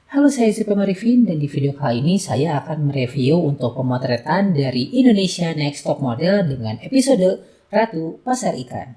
Halo, saya Supem Arifin dan di video kali ini saya akan mereview untuk pemotretan dari Indonesia Next Top Model dengan episode Ratu Pasar Ikan.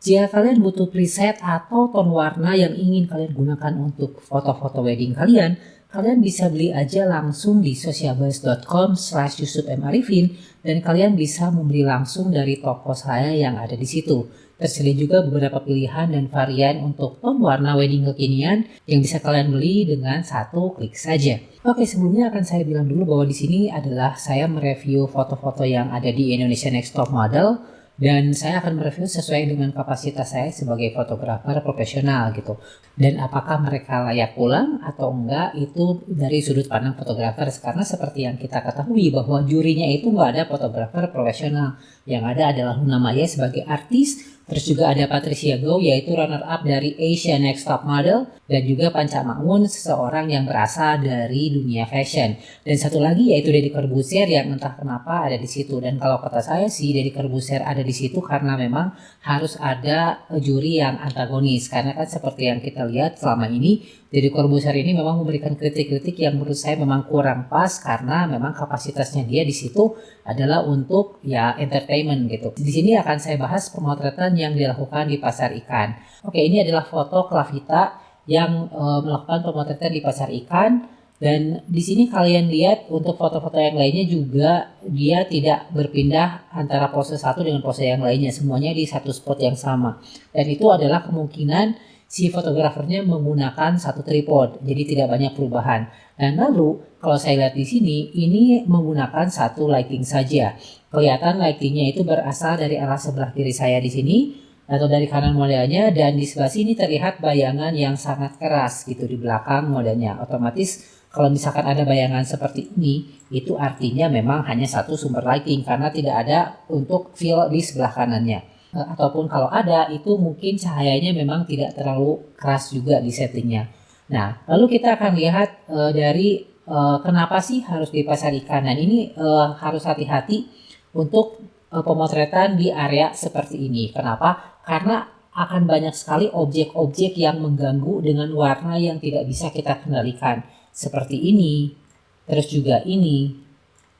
Jika kalian butuh preset atau tone warna yang ingin kalian gunakan untuk foto-foto wedding kalian, kalian bisa beli aja langsung di socialbuzz.com/yusufarifin dan kalian bisa membeli langsung dari toko saya yang ada di situ. Tersedia juga beberapa pilihan dan varian untuk tone warna wedding kekinian yang bisa kalian beli dengan satu klik saja. Oke, sebelumnya akan saya bilang dulu bahwa di sini adalah saya mereview foto-foto yang ada di Indonesia Next Top Model. Dan saya akan mereview sesuai dengan kapasitas saya sebagai fotografer profesional gitu. Dan apakah mereka layak pulang atau enggak itu dari sudut pandang fotografer. Karena seperti yang kita ketahui bahwa jurinya itu nggak ada fotografer profesional. Yang ada adalah Luna Maya sebagai artis. Terus juga ada Patricia Goh yaitu runner up dari Asia Next Top Model. Dan juga Panca Makmun seseorang yang berasal dari dunia fashion. Dan satu lagi yaitu Deddy Corbuzier yang entah kenapa ada di situ. Dan kalau kata saya sih Deddy Corbuzier ada di situ karena memang harus ada juri yang antagonis. Karena kan seperti yang kita lihat selama ini Deddy Corbuzier ini memang memberikan kritik-kritik yang menurut saya memang kurang pas karena memang kapasitasnya dia di situ adalah untuk ya entertainment gitu. Di sini akan saya bahas pemotretan yang dilakukan di pasar ikan. Oke, ini adalah foto Klavita yang melakukan pemotretan di pasar ikan. Dan di sini kalian lihat untuk foto-foto yang lainnya juga dia tidak berpindah antara pose satu dengan pose yang lainnya, semuanya di satu spot yang sama. Dan itu adalah kemungkinan si fotografernya menggunakan satu tripod, jadi tidak banyak perubahan. Dan lalu kalau saya lihat di sini ini menggunakan satu lighting saja. Kelihatan lightingnya itu berasal dari arah sebelah kiri saya di sini atau dari kanan modelnya, dan di sebelah sini terlihat bayangan yang sangat keras gitu di belakang modelnya. Otomatis kalau misalkan ada bayangan seperti ini, itu artinya memang hanya satu sumber lighting karena tidak ada untuk fill di sebelah kanannya. Ataupun kalau ada, itu mungkin cahayanya memang tidak terlalu keras juga di settingnya. Nah, lalu kita akan lihat dari kenapa sih harus di pasar ikan. Dan ini harus hati-hati untuk pemotretan di area seperti ini. Kenapa? Karena akan banyak sekali objek-objek yang mengganggu dengan warna yang tidak bisa kita kendalikan. Seperti ini, terus juga ini,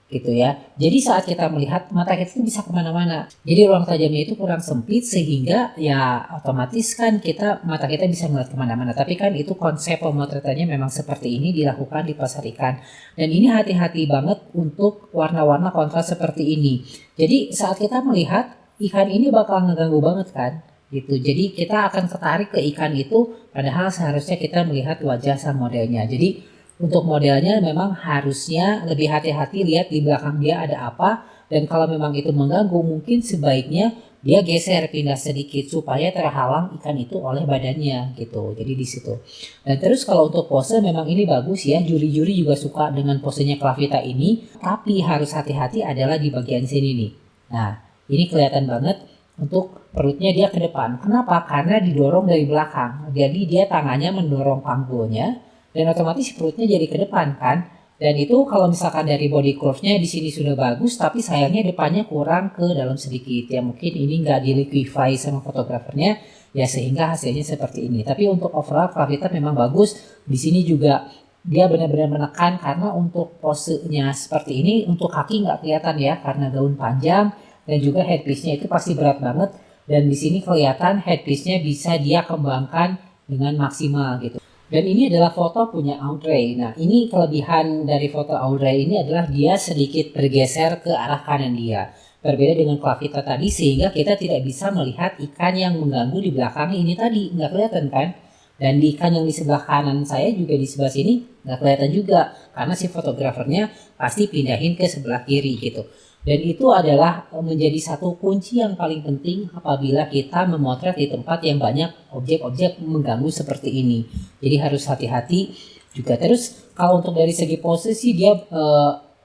gitu ya. Jadi saat kita melihat, mata kita itu bisa kemana-mana. Jadi ruang tajamnya itu kurang sempit sehingga ya otomatis kan mata kita bisa melihat kemana-mana. Tapi kan itu konsep pemotretannya memang seperti ini dilakukan di pasar ikan. Dan ini hati-hati banget untuk warna-warna kontras seperti ini. Jadi saat kita melihat, ikan ini bakal ngeganggu banget kan gitu. Jadi kita akan tertarik ke ikan itu padahal seharusnya kita melihat wajah sang modelnya. Jadi untuk modelnya memang harusnya lebih hati-hati lihat di belakang dia ada apa, dan kalau memang itu mengganggu mungkin sebaiknya dia geser pindah sedikit supaya terhalang ikan itu oleh badannya gitu. Jadi di situ. Dan terus kalau untuk pose memang ini bagus ya, juri-juri juga suka dengan posenya Klavita ini, tapi harus hati-hati adalah di bagian sini nih. Nah, ini kelihatan banget untuk perutnya dia ke depan. Kenapa? Karena didorong dari belakang. Jadi dia tangannya mendorong panggulnya dan otomatis perutnya jadi ke depan kan. Dan itu kalau misalkan dari body curve-nya di sini sudah bagus, tapi sayangnya depannya kurang ke dalam sedikit. Ya mungkin ini nggak di liquify sama fotografernya, ya sehingga hasilnya seperti ini. Tapi untuk overall Klavita memang bagus. Di sini juga dia benar-benar menekan karena untuk posenya seperti ini, untuk kaki nggak kelihatan ya karena gaun panjang. Dan juga headpiece-nya itu pasti berat banget, dan di sini kelihatan headpiece-nya bisa dia kembangkan dengan maksimal gitu. Dan ini adalah foto punya Audrey. Nah, ini kelebihan dari foto Audrey ini adalah dia sedikit bergeser ke arah kanan dia. Berbeda dengan Klavita tadi sehingga kita tidak bisa melihat ikan yang mengganggu di belakang ini tadi, nggak kelihatan kan? Dan di ikan yang di sebelah kanan saya juga di sebelah sini nggak kelihatan juga karena si fotografernya pasti pindahin ke sebelah kiri gitu. Dan itu adalah menjadi satu kunci yang paling penting apabila kita memotret di tempat yang banyak objek-objek mengganggu seperti ini. Jadi harus hati-hati juga. Terus kalau untuk dari segi posisi dia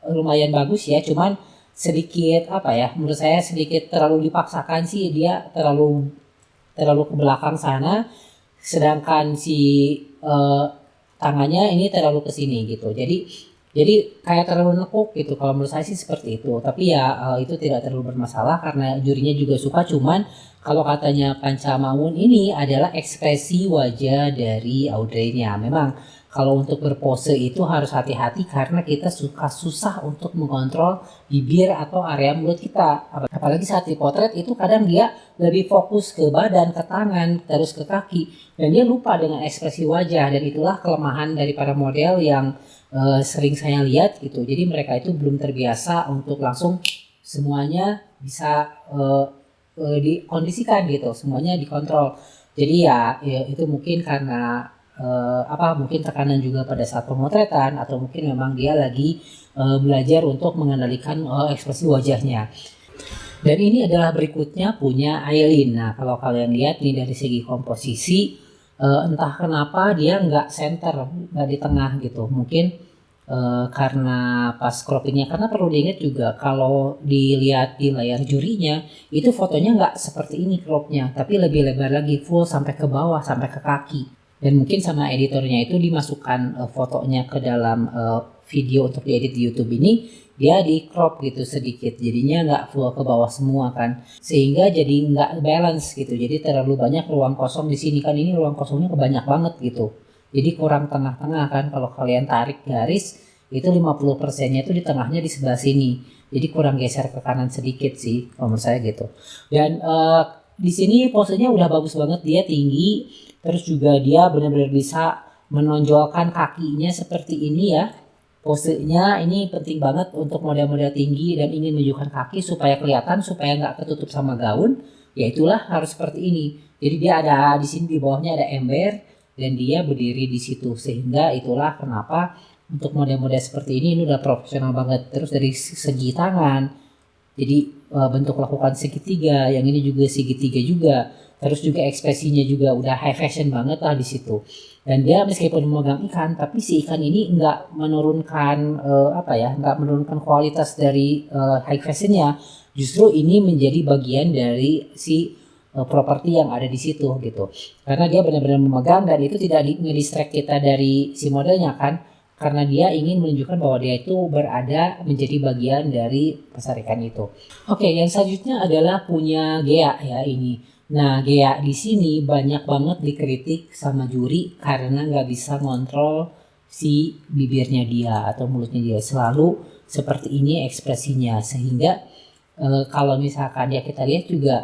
lumayan bagus ya, cuman sedikit menurut saya sedikit terlalu dipaksakan sih, dia terlalu ke belakang sana, sedangkan si tangannya ini terlalu ke sini gitu. Jadi Jadi kayak terlalu nekuk gitu. Kalau menurut saya sih seperti itu. Tapi ya itu tidak terlalu bermasalah karena jurinya juga suka. Cuman kalau katanya Panca Mawun ini adalah ekspresi wajah dari Audrey-nya. Memang kalau untuk berpose itu harus hati-hati karena kita susah untuk mengontrol bibir atau area mulut kita. Apalagi saat dipotret itu kadang dia lebih fokus ke badan, ke tangan, terus ke kaki. Dan dia lupa dengan ekspresi wajah. Dan itulah kelemahan dari para model yang sering saya lihat gitu. Jadi mereka itu belum terbiasa untuk langsung semuanya bisa dikondisikan gitu, semuanya dikontrol. Jadi ya itu mungkin karena mungkin tekanan juga pada saat pemotretan atau mungkin memang dia lagi belajar untuk mengendalikan ekspresi wajahnya. Dan ini adalah berikutnya punya Aileen. Nah kalau kalian lihat nih dari segi komposisi, entah kenapa dia nggak center, nggak di tengah gitu. Mungkin karena pas croppingnya, karena perlu diingat juga kalau dilihat di layar jurinya itu fotonya nggak seperti ini cropnya, tapi lebih lebar lagi, full sampai ke bawah, sampai ke kaki. Dan mungkin sama editornya itu dimasukkan fotonya ke dalam video untuk diedit di YouTube ini, dia di crop gitu sedikit, jadinya nggak full ke bawah semua kan, sehingga jadi nggak balance gitu. Jadi terlalu banyak ruang kosong di sini kan, ini ruang kosongnya kebanyak banget gitu. Jadi kurang tengah-tengah kan, kalau kalian tarik garis itu 50%-nya itu di tengahnya di sebelah sini. Jadi kurang geser ke kanan sedikit sih kalau menurut saya gitu. Dan di sini posenya udah bagus banget, dia tinggi, terus juga dia benar-benar bisa menonjolkan kakinya seperti ini ya. Posenya ini penting banget untuk model-model tinggi dan ingin menunjukkan kaki supaya kelihatan, supaya nggak ketutup sama gaun. Ya itulah harus seperti ini. Jadi dia ada di sini, di bawahnya ada ember, dan dia berdiri di situ, sehingga itulah kenapa untuk model-model seperti ini udah profesional banget. Terus dari segi tangan, jadi bentuk lakukan segitiga, yang ini juga segitiga juga. Terus juga ekspresinya juga udah high fashion banget lah di situ. Dan dia meskipun memegang ikan, tapi si ikan ini nggak menurunkan nggak menurunkan kualitas dari high fashionnya. Justru ini menjadi bagian dari si properti yang ada di situ gitu. Karena dia benar-benar memegang dan itu tidak nge-distract kita dari si modelnya kan. Karena dia ingin menunjukkan bahwa dia itu berada menjadi bagian dari pasar ikan itu. Oke, yang selanjutnya adalah punya Gea ya ini. Nah, Gea di sini banyak banget dikritik sama juri karena nggak bisa ngontrol si bibirnya dia atau mulutnya dia, selalu seperti ini ekspresinya, sehingga kalau misalkan ya kita lihat juga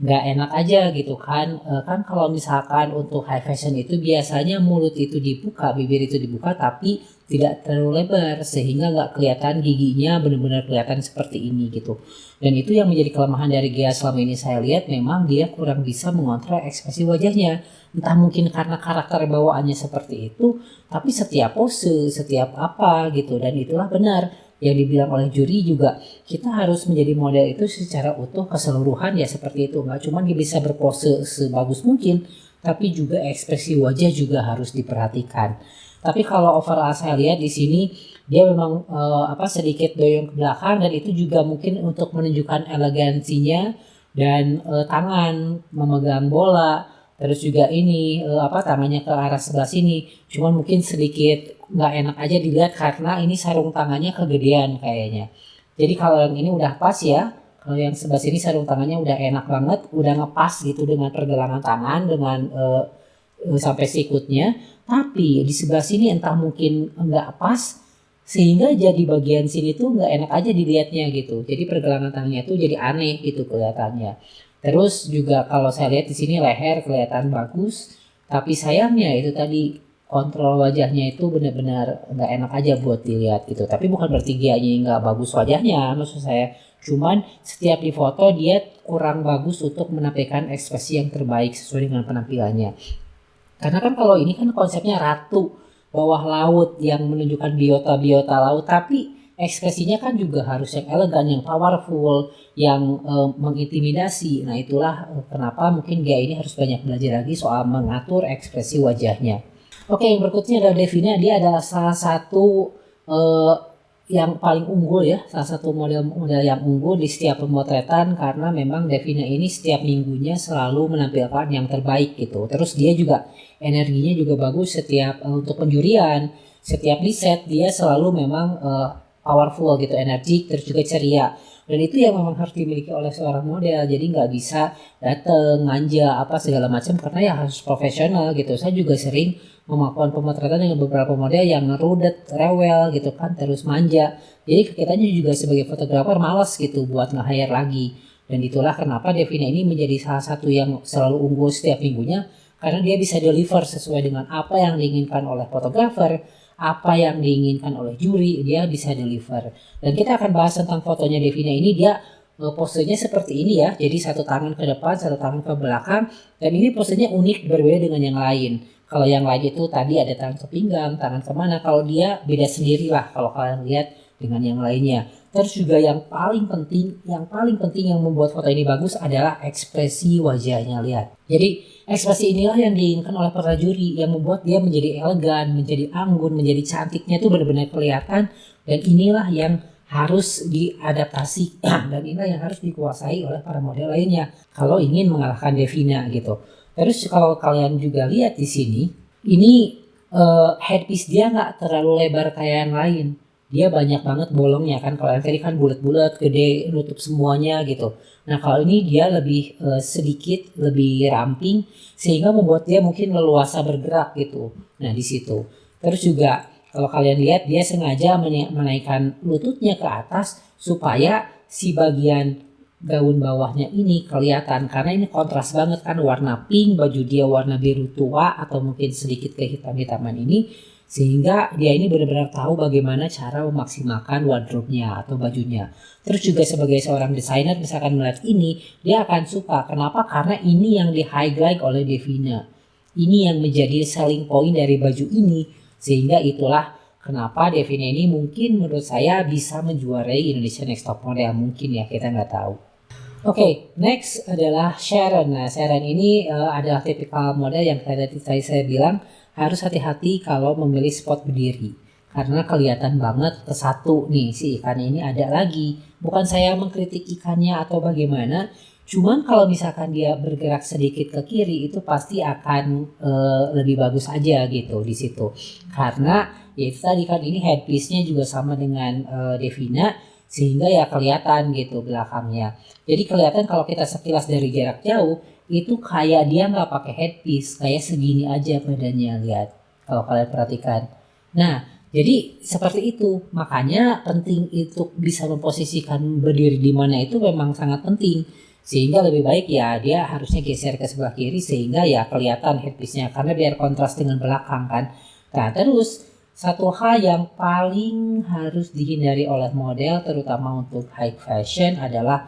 nggak enak aja gitu kan. Kan kalau misalkan untuk high fashion itu biasanya mulut itu dibuka, bibir itu dibuka, tapi tidak terlalu lebar sehingga nggak kelihatan giginya benar-benar kelihatan seperti ini gitu. Dan itu yang menjadi kelemahan dari Gea selama ini saya lihat, memang dia kurang bisa mengontrol ekspresi wajahnya. Entah mungkin karena karakter bawaannya seperti itu, tapi setiap pose, setiap apa gitu, dan itulah benar yang dibilang oleh juri juga, kita harus menjadi model itu secara utuh keseluruhan ya seperti itu. Nggak cuma dia bisa berpose sebagus mungkin, tapi juga ekspresi wajah juga harus diperhatikan. Tapi kalau overall saya lihat di sini dia memang sedikit doyong ke belakang, dan itu juga mungkin untuk menunjukkan elegansinya dan tangan memegang bola. Terus juga ini tangannya ke arah sebelah sini, cuman mungkin sedikit nggak enak aja dilihat karena ini sarung tangannya kegedean kayaknya. Jadi kalau yang ini udah pas ya, kalau yang sebelah sini sarung tangannya udah enak banget, udah ngepas gitu dengan pergelangan tangan, dengan sampai sikutnya. Tapi di sebelah sini entah mungkin nggak pas, sehingga jadi bagian sini tuh nggak enak aja dilihatnya gitu. Jadi pergelangan tangannya tuh jadi aneh gitu kelihatannya. Terus juga kalau saya lihat di sini leher kelihatan bagus, tapi sayangnya itu tadi kontrol wajahnya itu benar-benar nggak enak aja buat dilihat gitu. Tapi bukan berarti Gianya nggak bagus wajahnya, maksud saya. Cuman setiap di foto dia kurang bagus untuk menampilkan ekspresi yang terbaik sesuai dengan penampilannya. Karena kan kalau ini kan konsepnya ratu bawah laut yang menunjukkan biota-biota laut, tapi ekspresinya kan juga harus yang elegan, yang powerful, yang mengintimidasi. Nah itulah kenapa mungkin Gia ini harus banyak belajar lagi soal mengatur ekspresi wajahnya. Oke, yang berikutnya adalah Devina. Dia adalah salah satu yang paling unggul ya, salah satu model yang unggul di setiap pemotretan, karena memang Devina ini setiap minggunya selalu menampilkan yang terbaik gitu. Terus dia juga energinya juga bagus setiap untuk penjurian. setiap di set dia selalu memang powerful gitu, energik, terus juga ceria. Dan itu yang memang harus dimiliki oleh seorang model. Jadi nggak bisa dateng manja apa segala macam karena ya harus profesional gitu. Saya juga sering melakukan pemotretan dengan beberapa model yang rudet, rewel gitu kan, terus manja. Jadi kitanya juga sebagai fotografer malas gitu buat nge-hire lagi. Dan itulah kenapa Devina ini menjadi salah satu yang selalu unggul setiap minggunya karena dia bisa deliver sesuai dengan apa yang diinginkan oleh fotografer, apa yang diinginkan oleh juri, dia bisa deliver. Dan kita akan bahas tentang fotonya Devina ini. Dia posenya seperti ini ya, jadi satu tangan ke depan, satu tangan ke belakang, dan ini posenya unik berbeda dengan yang lain. Kalau yang lain itu tadi ada tangan ke pinggang, tangan kemana, kalau dia beda sendiri lah kalau kalian lihat dengan yang lainnya. Terus juga yang paling penting yang membuat foto ini bagus adalah ekspresi wajahnya. Lihat. Jadi ekspresi inilah yang diinginkan oleh para juri, yang membuat dia menjadi elegan, menjadi anggun, menjadi cantiknya itu benar-benar kelihatan. Dan inilah yang harus diadaptasi dan inilah yang harus dikuasai oleh para model lainnya kalau ingin mengalahkan Devina gitu. Terus kalau kalian juga lihat di sini, ini headpiece dia nggak terlalu lebar kayak yang lain. Dia banyak banget bolongnya kan. Kalau yang tadi kan bulat-bulat, gede, nutup semuanya gitu. Nah kalau ini dia lebih sedikit lebih ramping sehingga membuat dia mungkin leluasa bergerak gitu. Nah di situ. Terus juga kalau kalian lihat dia sengaja menaikkan lututnya ke atas supaya si bagian gaun bawahnya ini kelihatan karena ini kontras banget kan, warna pink, baju dia warna biru tua atau mungkin sedikit kehitam-hitaman ini, sehingga dia ini benar-benar tahu bagaimana cara memaksimalkan wardrobe-nya atau bajunya. Terus juga sebagai seorang desainer misalkan melihat ini, dia akan suka. Kenapa? Karena ini yang di-highlight oleh Devina. Ini yang menjadi selling point dari baju ini, sehingga itulah kenapa Devina ini mungkin menurut saya bisa menjuarai Indonesia Next Top Model. Mungkin ya, kita nggak tahu. Oke, next adalah Sharon. Nah, Sharon ini adalah tipikal model yang tadi saya bilang harus hati-hati kalau memilih spot berdiri. Karena kelihatan banget ke satu nih si ikannya ini ada lagi. Bukan saya mengkritik ikannya atau bagaimana. Cuman kalau misalkan dia bergerak sedikit ke kiri itu pasti akan lebih bagus aja gitu di situ. Karena ya itu tadi kan ini headpiece-nya juga sama dengan Devina. Sehingga ya kelihatan gitu belakangnya. Jadi kelihatan kalau kita sekilas dari jarak jauh itu kayak dia nggak pakai headpiece, kayak segini aja badannya, lihat kalau kalian perhatikan. Nah jadi seperti itu, makanya penting itu bisa memposisikan berdiri di mana itu memang sangat penting, sehingga lebih baik ya dia harusnya geser ke sebelah kiri sehingga ya kelihatan headpiece-nya karena biar kontras dengan belakang kan. Nah terus satu hal yang paling harus dihindari oleh model terutama untuk high fashion adalah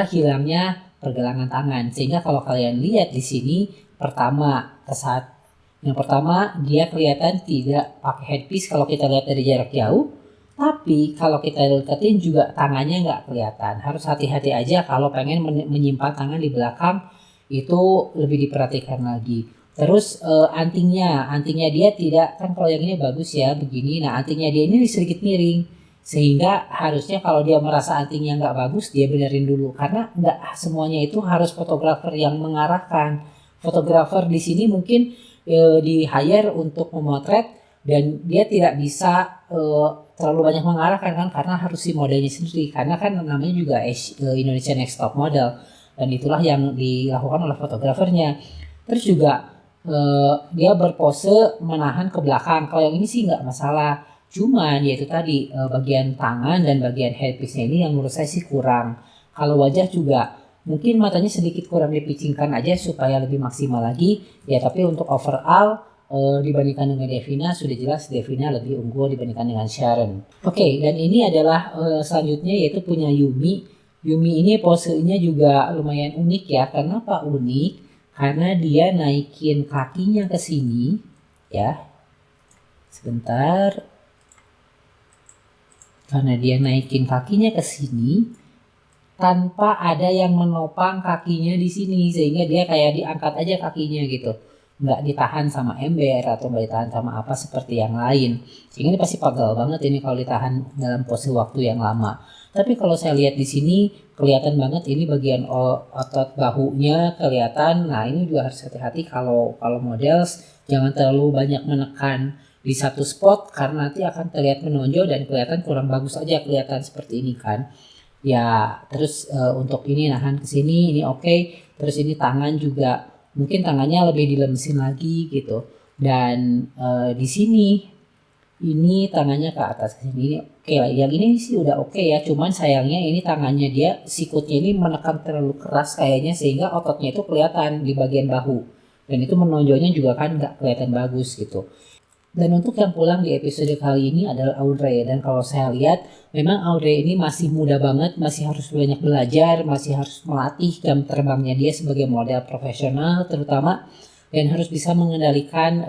hilangnya pergelangan tangan. Sehingga kalau kalian lihat di sini yang pertama dia kelihatan tidak pakai headpiece kalau kita lihat dari jarak jauh. Tapi kalau kita deketin juga tangannya nggak kelihatan. Harus hati-hati aja kalau pengen menyimpan tangan di belakang, itu lebih diperhatikan lagi. Terus antingnya dia tidak, kan kalau yang ini bagus ya begini. Nah antingnya dia ini sedikit miring, sehingga harusnya kalau dia merasa antingnya nggak bagus dia benerin dulu, karena nggak semuanya itu harus fotografer yang mengarahkan. Fotografer di sini mungkin di hire untuk memotret dan dia tidak bisa terlalu banyak mengarahkan kan, karena harus si modelnya sendiri, karena kan namanya juga Indonesia Next Top Model dan itulah yang dilakukan oleh fotografernya. Terus juga dia berpose menahan ke belakang. Kalau yang ini sih nggak masalah, cuman yaitu tadi bagian tangan dan bagian headpiece-nya ini yang menurut saya sih kurang. Kalau wajah juga mungkin matanya sedikit kurang dipicingkan aja supaya lebih maksimal lagi ya, tapi untuk overall dibandingkan dengan Devina sudah jelas Devina lebih unggul dibandingkan dengan Sharon. Oke, dan ini adalah selanjutnya yaitu punya Yumi. Yumi ini posenya juga lumayan unik ya. Kenapa unik? Karena dia naikin kakinya ke sini ya. Sebentar. Karena dia naikin kakinya ke sini tanpa ada yang menopang kakinya di sini, sehingga dia kayak diangkat aja kakinya gitu. Nggak ditahan sama ember atau nggak ditahan sama apa seperti yang lain. Sehingga ini pasti pegel banget ini kalau ditahan dalam pose waktu yang lama. Tapi kalau saya lihat di sini kelihatan banget ini bagian otot bahunya kelihatan. Nah ini juga harus hati-hati kalau model jangan terlalu banyak menekan di satu spot karena nanti akan terlihat menonjol dan kelihatan kurang bagus aja kelihatan seperti ini kan. Ya, terus untuk ini nahan ke sini ini oke. Terus ini tangan juga mungkin tangannya lebih dilemesin lagi gitu. Dan di sini ini tangannya ke atas sini. Ini oke lah. Yang ini sih udah oke ya. Cuman sayangnya ini tangannya dia sikutnya ini menekan terlalu keras kayaknya sehingga ototnya itu kelihatan di bagian bahu. Dan itu menonjolnya juga kan nggak kelihatan bagus gitu. Dan untuk yang pulang di episode kali ini adalah Audrey. Dan kalau saya lihat memang Audrey ini masih muda banget, masih harus banyak belajar, masih harus melatih jam terbangnya dia sebagai model profesional terutama, dan harus bisa mengendalikan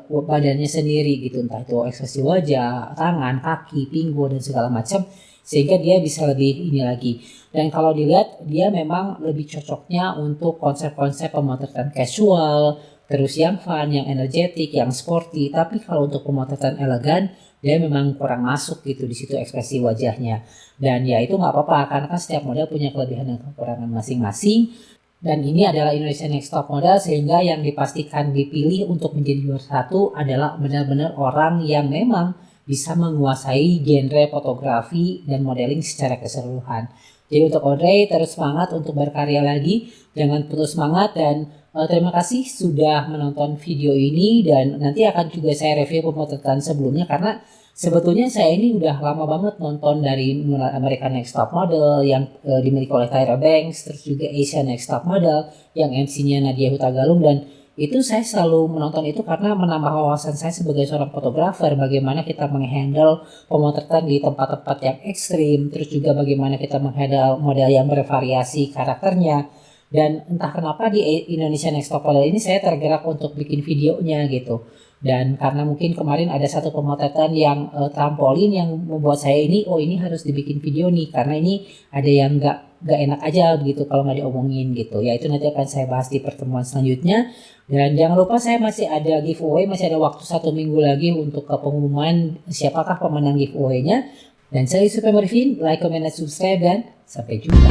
badannya sendiri gitu, entah itu ekspresi wajah, tangan, kaki, pinggul dan segala macam, sehingga dia bisa lebih ini lagi. Dan kalau dilihat dia memang lebih cocoknya untuk konsep-konsep pemotretan casual, terus yang fun, yang energetik, yang sporty. Tapi kalau untuk pemotretan elegan dia memang kurang masuk gitu di situ ekspresi wajahnya. Dan ya itu nggak apa-apa karena kan setiap model punya kelebihan dan kekurangan masing-masing. Dan ini adalah Indonesia Next Top Model sehingga yang dipastikan dipilih untuk menjadi juara satu adalah benar-benar orang yang memang bisa menguasai genre fotografi dan modeling secara keseluruhan. Jadi untuk Audrey terus semangat untuk berkarya lagi, jangan putus semangat dan terima kasih sudah menonton video ini dan nanti akan juga saya review pemotretan sebelumnya karena sebetulnya saya ini udah lama banget nonton dari American Next Top Model yang dimiliki oleh Tyra Banks, terus juga Asia Next Top Model yang MC-nya Nadia Hutagalung, dan itu saya selalu menonton itu karena menambah wawasan saya sebagai seorang fotografer, bagaimana kita menghandle pemotretan di tempat-tempat yang ekstrim, terus juga bagaimana kita menghandle model yang bervariasi karakternya. Dan entah kenapa di Indonesia Next Top Model ini saya tergerak untuk bikin videonya gitu. Dan karena mungkin kemarin ada satu pemotretan yang trampolin yang membuat saya ini harus dibikin video nih karena ini ada yang nggak enak aja begitu kalau nggak diomongin gitu. Ya itu nanti akan saya bahas di pertemuan selanjutnya. Dan jangan lupa saya masih ada giveaway, masih ada waktu 1 minggu lagi untuk ke pengumuman siapakah pemenang giveaway-nya. Dan saya Yusuf Emervin, like, comment, dan subscribe, dan sampai jumpa.